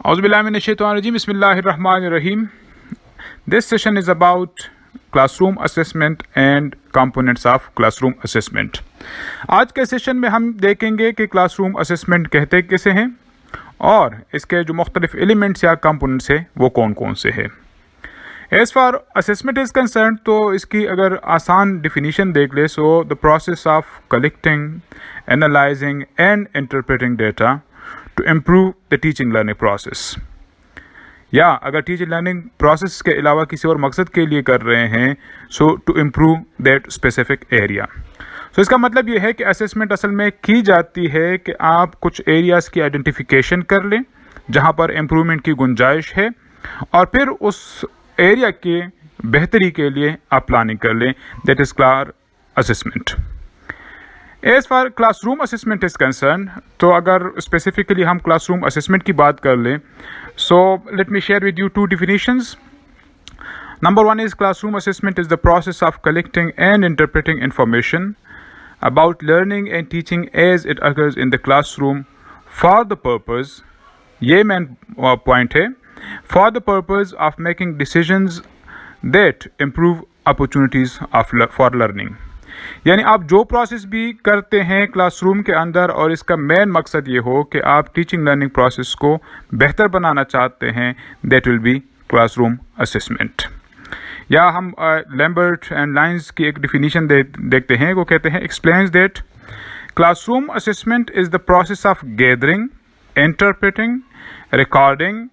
Auzubillahiminash-shaytanir-rajim. Bismillahir-rahmanir-rahim. This session is about classroom assessment and components of classroom assessment. आज के session में हम देखेंगे कि क्लासरूम असेसमेंट कहते किसे हैं और इसके जो मुख्तलिफ एलिमेंट्स या कंपोनेंट्स हैं वो कौन कौन से हैं. As far assessment is concern तो इसकी अगर आसान डिफिनीशन देख ले so the process of collecting, analysing and interpreting data to improve the teaching learning process. या अगर टीचिंग लर्निंग प्रोसेस के अलावा किसी और मकसद के लिए कर रहे हैं so to improve that specific area. So इसका मतलब ये है कि असेसमेंट असल में की जाती है कि आप कुछ एरियाज़ की आइडेंटिफिकेशन कर लें जहाँ पर इम्प्रूवमेंट की गुंजाइश है और फिर उस एरिया के बेहतरी के लिए आप प्लानिंग कर लें. That is clear assessment. As far classroom assessment is concern तो अगर स्पेसिफिकली हम क्लासरूम असेसमेंट की बात कर लें so let me share with you two definitions. Number one is classroom assessment is the process of collecting and interpreting information about learning and teaching as it occurs in the classroom for the purpose, ये main point है, for the purpose of making decisions that improve opportunities for learning. यानी आप जो process भी करते हैं classroom के अंदर और इसका मेन मकसद ये हो कि आप टीचिंग लर्निंग प्रोसेस को बेहतर बनाना चाहते हैं, that will be classroom assessment. या हम लैम्बर्ट एंड लाइंस की एक डिफिनीशन देखते हैं. वो कहते हैं explains that classroom assessment is the process of gathering, interpreting, recording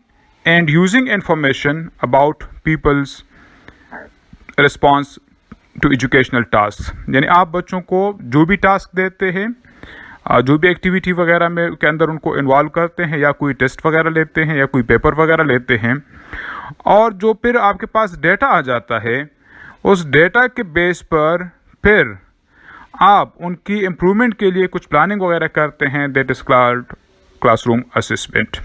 and using information about people's response to educational task. यानी आप बच्चों को जो भी टास्क देते हैं, जो भी एक्टिविटी वगैरह में के अंदर उनको इन्वॉल्व करते हैं या कोई टेस्ट वगैरह लेते हैं या कोई पेपर वगैरह लेते हैं और जो फिर आपके पास डेटा आ जाता है उस डेटा के बेस पर फिर आप उनकी इम्प्रूवमेंट के लिए कुछ प्लानिंग वगैरह करते हैं. That is called classroom assessment.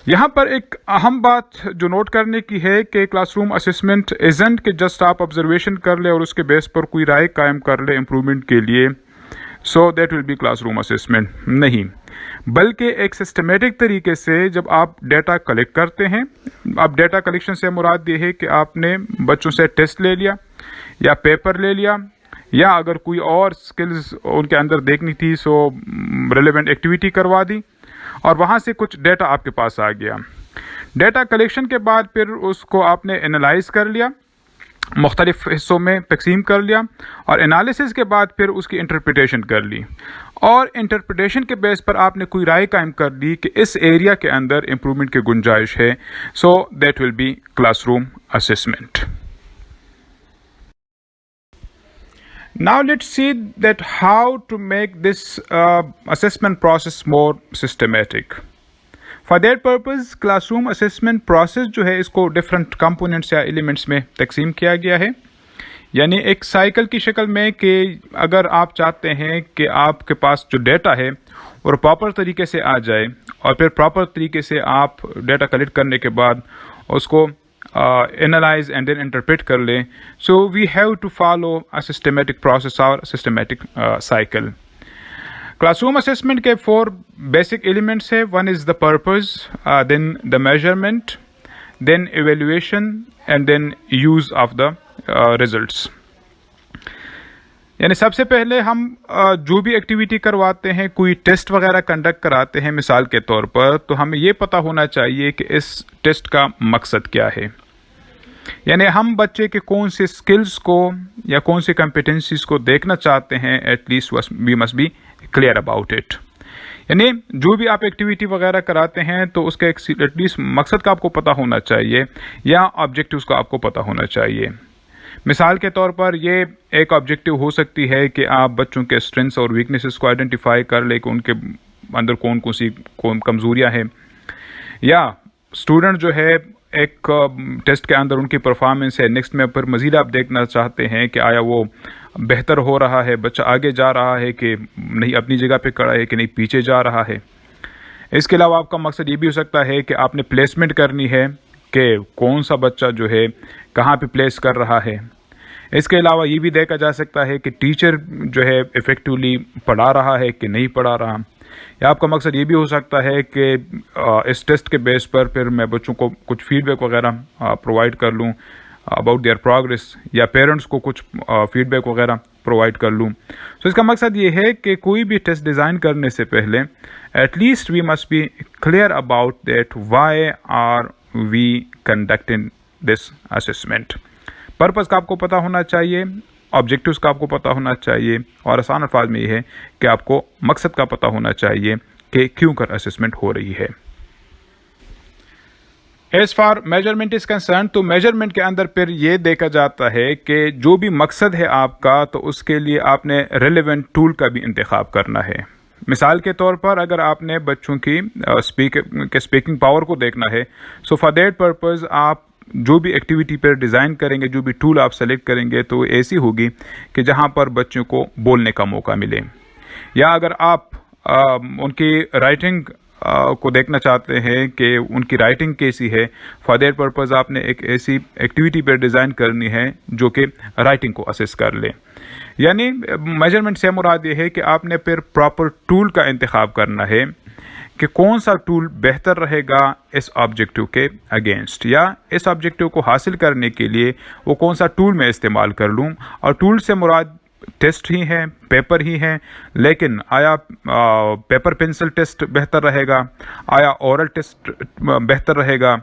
यहाँ पर एक अहम बात जो नोट करने की है कि क्लासरूम असेसमेंट इज़न्ट कि जस्ट आप ऑब्जर्वेशन कर ले और उसके बेस पर कोई राय कायम कर ले इम्प्रूवमेंट के लिए, so that will be classroom assessment. नहीं, बल्कि एक सिस्टमेटिक तरीके से जब आप डेटा कलेक्ट करते हैं, अब डेटा कलेक्शन से मुराद ये है कि आपने बच्चों से टेस्ट ले लिया या पेपर ले लिया या अगर कोई और स्किल्स उनके अंदर देखनी थी सो रिलेवेंट एक्टिविटी करवा दी और वहाँ से कुछ डेटा आपके पास आ गया. डेटा कलेक्शन के बाद फिर उसको आपने एनालाइज कर लिया, मुख्तलिफ हिस्सों में तकसीम कर लिया और एनालिसिस के बाद फिर उसकी इंटरप्रिटेशन कर ली और इंटरप्रिटेशन के बेस पर आपने कोई राय कायम कर दी कि इस एरिया के अंदर इम्प्रूवमेंट की गुंजाइश है. So that will be classroom assessment. Now let's see that how to make this assessment process more systematic. For that purpose, classroom assessment process जो है इसको different components या elements में तकसीम किया गया है. यानी एक साइकिल की शक्ल में कि अगर आप चाहते हैं कि आपके पास जो डेटा है और प्रॉपर तरीके से आ जाए और फिर प्रॉपर तरीके से आप डेटा कलेक्ट करने के बाद उसको एनालाइज एंड देन इंटरप्रेट कर लें, so we have to follow a systematic process और सिस्टमेटिक साइकिल. क्लासरूम असेसमेंट के 4 बेसिक एलिमेंट्स है. One is the purpose, then the measurement, then evaluation and then use of the results. यानी सबसे पहले हम जो भी एक्टिविटी करवाते हैं, कोई टेस्ट वगैरह कंडक्ट कराते हैं मिसाल के तौर पर, तो हमें ये पता होना चाहिए कि इस टेस्ट का मकसद क्या है. यानी हम बच्चे के कौन से स्किल्स को या कौन से कॉम्पिटेंसीज को देखना चाहते हैं, at least we must be clear about it. यानी जो भी आप एक्टिविटी वगैरह कराते हैं तो उसका एटलीस्ट मकसद का आपको पता होना चाहिए या ऑब्जेक्टिव्स का आपको पता होना चाहिए. मिसाल के तौर पर ये एक ऑब्जेक्टिव हो सकती है कि आप बच्चों के स्ट्रेंथ्स और वीकनेसेस को आइडेंटिफाई कर ले कि उनके अंदर कौन कमज़ोरियाँ हैं, या स्टूडेंट जो है एक टेस्ट के अंदर उनकी परफॉर्मेंस है, नेक्स्ट में पर मज़ीद आप देखना चाहते हैं कि आया वो बेहतर हो रहा है, बच्चा आगे जा रहा है कि नहीं, अपनी जगह पे खड़ा है कि नहीं पीछे जा रहा है. इसके अलावा आपका मकसद ये भी हो सकता है कि आपने प्लेसमेंट करनी है कि कौन सा बच्चा जो है कहाँ पे प्लेस कर रहा है. इसके अलावा ये भी देखा जा सकता है कि टीचर जो है इफ़ेक्टिवली पढ़ा रहा है कि नहीं पढ़ा रहा. या आपका मकसद ये भी हो सकता है कि इस टेस्ट के बेस पर फिर मैं बच्चों को कुछ फीडबैक वगैरह प्रोवाइड कर लूँ अबाउट देयर प्रोग्रेस, या पेरेंट्स को कुछ फीडबैक वगैरह प्रोवाइड कर लूँ। तो इसका मकसद ये है कि कोई भी टेस्ट डिज़ाइन करने से पहले at least we must be clear about that why are we conducting this assessment. Purpose का आपको पता होना चाहिए, ऑब्जेक्टिव्स का आपको पता होना चाहिए, और आसान अल्फाज में ये है कि आपको मकसद का पता होना चाहिए कि क्यों कर असेसमेंट हो रही है। As far measurement is concern, तो मेजरमेंट के अंदर फिर ये देखा जाता है कि जो भी मकसद है आपका, तो उसके लिए आपने रेलेवेंट टूल का भी इंतखाब करना है। मिसाल के तौर पर अगर आपने बच्चों की स्पीकिंग पावर को देखना है, सो फॉर दैट पर्पज़ आप जो भी एक्टिविटी पर डिज़ाइन करेंगे, जो भी टूल आप सेलेक्ट करेंगे, तो ऐसी होगी कि जहाँ पर बच्चों को बोलने का मौका मिले। या अगर आप उनकी राइटिंग को देखना चाहते हैं कि उनकी राइटिंग कैसी है, फॉर दैट पर्पज़ आपने एक ऐसी एक्टिविटी पर डिज़ाइन करनी है जो कि राइटिंग को असेस कर ले। यानी मेजरमेंट से मुराद ये है कि आपने फिर प्रॉपर टूल का इंतखाब करना है कि कौन सा टूल बेहतर रहेगा इस ऑब्जेक्टिव के अगेंस्ट, या इस ऑब्जेक्टिव को हासिल करने के लिए वो कौन सा टूल मैं इस्तेमाल कर लूँ। और टूल से मुराद टेस्ट ही है, पेपर ही है, लेकिन आया पेपर पेंसिल टेस्ट बेहतर रहेगा, आया ओरल टेस्ट बेहतर रहेगा,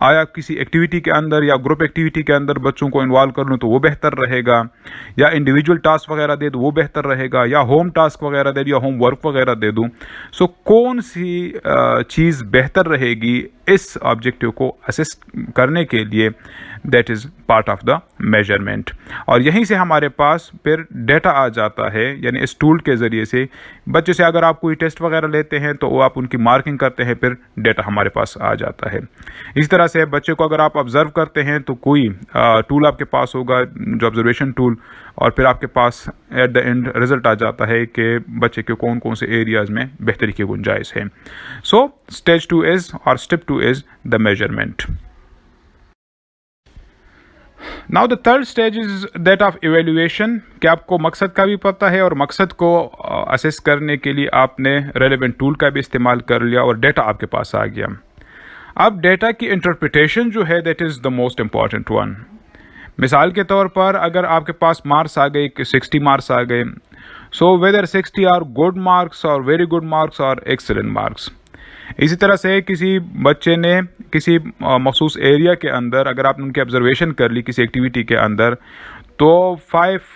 आया किसी एक्टिविटी के अंदर या ग्रुप एक्टिविटी के अंदर बच्चों को इन्वॉल्व कर लूँ तो वो बेहतर रहेगा, या इंडिविजुअल टास्क वगैरह दे दूँ वो बेहतर रहेगा, या होम टास्क वगैरह दे दूँ या होम वर्क वगैरह दे दूँ। सो कौन सी चीज़ बेहतर रहेगी इस ऑब्जेक्टिव को असेस करने के लिए, that is part of the measurement. और यहीं से हमारे पास फिर डेटा आ जाता है, यानी इस टूल के ज़रिए से बच्चे से अगर आप कोई टेस्ट वगैरह लेते हैं तो वो आप उनकी मार्किंग करते हैं, फिर डेटा हमारे पास आ जाता है। इस तरह से बच्चे को अगर आप ऑब्जर्व करते हैं तो कोई टूल आपके पास होगा जो ऑब्जर्वेशन टूल, और फिर आपके पास एट द एंड रिजल्ट आ जाता है कि बच्चे के कौन कौन से एरियाज़ में बेहतरी की गुंजाइश है। सो स्टेज 2 इज़ और step 2 is the measurement. Now the third stage is that of evaluation, कि आपको मकसद का भी पता है और मकसद को असेस करने के लिए आपने रेलेवेंट टूल का भी इस्तेमाल कर लिया और डेटा आपके पास आ गया। अब डेटा की इंटरप्रिटेशन जो है that is the most important one. मिसाल के तौर पर अगर आपके पास मार्क्स आ गए, 60 मार्क्स आ गए, so whether 60 are good marks और वेरी गुड मार्क्स और एक्सेलेंट मार्क्स। इसी तरह से किसी बच्चे ने किसी मखसूस एरिया के अंदर अगर आपने उनकी ऑब्जर्वेशन कर ली किसी एक्टिविटी के अंदर, तो 5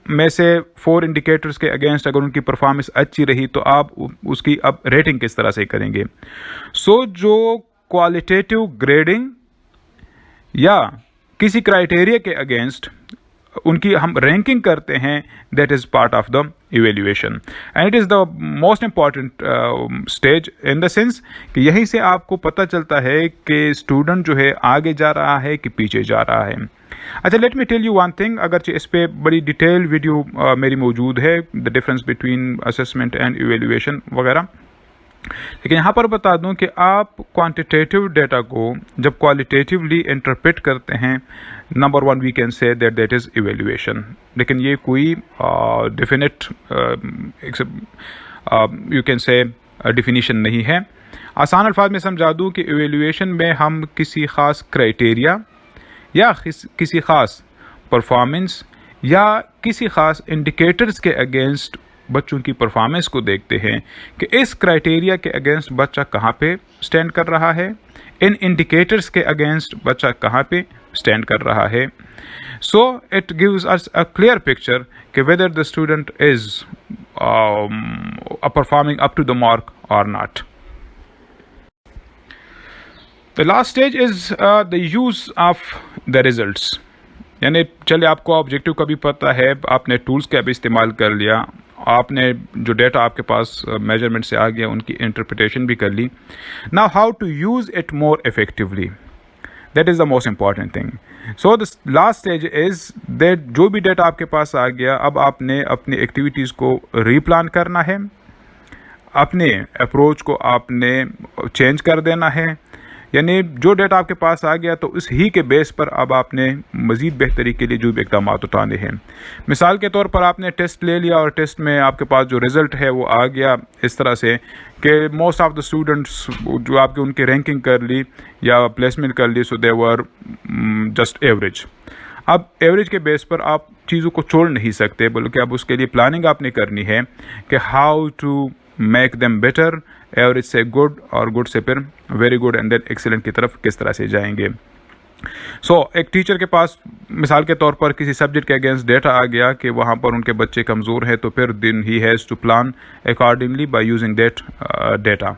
में से 4 इंडिकेटर्स के अगेंस्ट अगर उनकी परफॉर्मेंस अच्छी रही तो आप उसकी अब रेटिंग किस तरह से करेंगे। सो जो क्वालिटेटिव ग्रेडिंग या किसी क्राइटेरिया के अगेंस्ट उनकी हम रैंकिंग करते हैं, that is part of the evaluation and it is the most important stage in the sense कि यहीं से आपको पता चलता है कि स्टूडेंट जो है आगे जा रहा है कि पीछे जा रहा है। अच्छा, let me tell you one thing, अगरचे इस पे बड़ी डिटेल वीडियो मेरी मौजूद है, the difference between assessment and evaluation वगैरह, लेकिन यहाँ पर बता दूँ कि आप क्वांटिटेटिव डेटा को जब क्वालिटेटिवली इंटरप्रेट करते हैं, number 1 we can say that is evaluation. लेकिन ये कोई definite you can say definition नहीं है। आसान अल्फाज में समझा दूँ कि इवेल्युएशन में हम किसी ख़ास क्राइटेरिया या किसी ख़ास परफॉर्मेंस या किसी ख़ास इंडिकेटर्स के अगेंस्ट बच्चों की परफॉर्मेंस को देखते हैं कि इस क्राइटेरिया के अगेंस्ट बच्चा कहाँ पे स्टैंड कर रहा है, इन इंडिकेटर्स के अगेंस्ट बच्चा कहाँ पे स्टैंड कर रहा है। So it gives us a clear picture कि whether the student is performing up to the mark और not. The last stage is the use of the results, यानी चले आपको ऑब्जेक्टिव का भी पता है, आपने टूल्स का भी इस्तेमाल कर लिया, आपने जो डेटा आपके पास मेजरमेंट से आ गया उनकी इंटरप्रिटेशन भी कर ली। Now how to use it more effectively, that is the most important thing. So the last stage is that जो भी डेटा आपके पास आ गया, अब आपने अपनी एक्टिविटीज़ को रीप्लान करना है, अपने अप्रोच को आपने चेंज कर देना है, यानी जो डेटा आपके पास आ गया तो उस ही के बेस पर अब आपने मज़ीद बेहतरी के लिए जो भी इक़दाम उठाने हैं। मिसाल के तौर पर आपने टेस्ट ले लिया और टेस्ट में आपके पास जो रिज़ल्ट है वो आ गया इस तरह से कि मोस्ट ऑफ द स्टूडेंट्स जो आपके उनकी रैंकिंग कर ली या प्लेसमेंट कर ली, सो दे वर जस्ट एवरेज। अब एवरेज के बेस पर आप चीज़ों को छोड़ नहीं सकते, बल्कि अब उसके लिए प्लानिंग आपने करनी है कि how to make them better. Average से गुड और गुड से फिर very good and then excellent की तरफ किस तरह से जाएंगे। एक टीचर के पास मिसाल के तौर पर किसी सब्जेक्ट के अगेंस्ट डेटा आ गया कि वहाँ पर उनके बच्चे कमज़ोर हैं, तो फिर then he has to plan accordingly by using that data.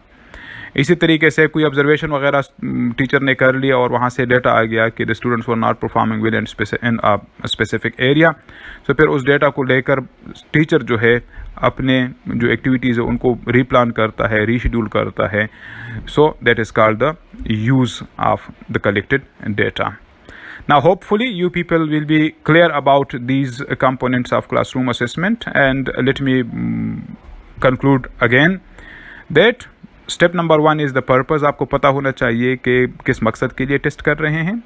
इसी तरीके से कोई ऑब्जर्वेशन वगैरह टीचर ने कर लिया और वहाँ से डेटा आ गया कि the students were not performing well in specific area, तो फिर उस डेटा को लेकर टीचर जो है अपने जो एक्टिविटीज़ है उनको रीप्लान करता है, रीशेड्यूल करता है। So that is called the use of the collected data. Now hopefully you people will be clear about these components of classroom assessment, and let me conclude again that step number 1 is the purpose. आपको पता होना चाहिए कि किस मकसद के लिए test कर रहे हैं,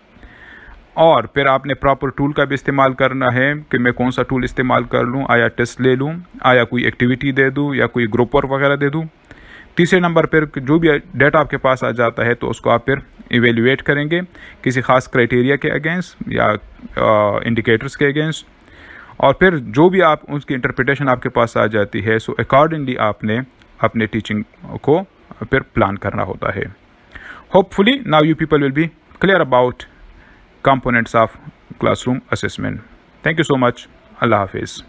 और फिर आपने प्रॉपर टूल का भी इस्तेमाल करना है कि मैं कौन सा टूल इस्तेमाल कर लूँ, आया टेस्ट ले लूँ, आया कोई एक्टिविटी दे दूँ या कोई ग्रुप वर्क वगैरह दे दूँ। तीसरे नंबर पर जो भी डेटा आपके पास आ जाता है तो उसको आप फिर इवेल्युएट करेंगे किसी ख़ास क्राइटेरिया के अगेंस्ट या इंडिकेटर्स के अगेंस्ट, और फिर जो भी आप उसकी इंटरप्रिटेशन आपके पास आ जाती है सो अकॉर्डिंगली आपने अपने टीचिंग को फिर प्लान करना होता है। Hopefully now you people will be clear about components of classroom assessment. Thank you so much. अल्लाह हाफिज़।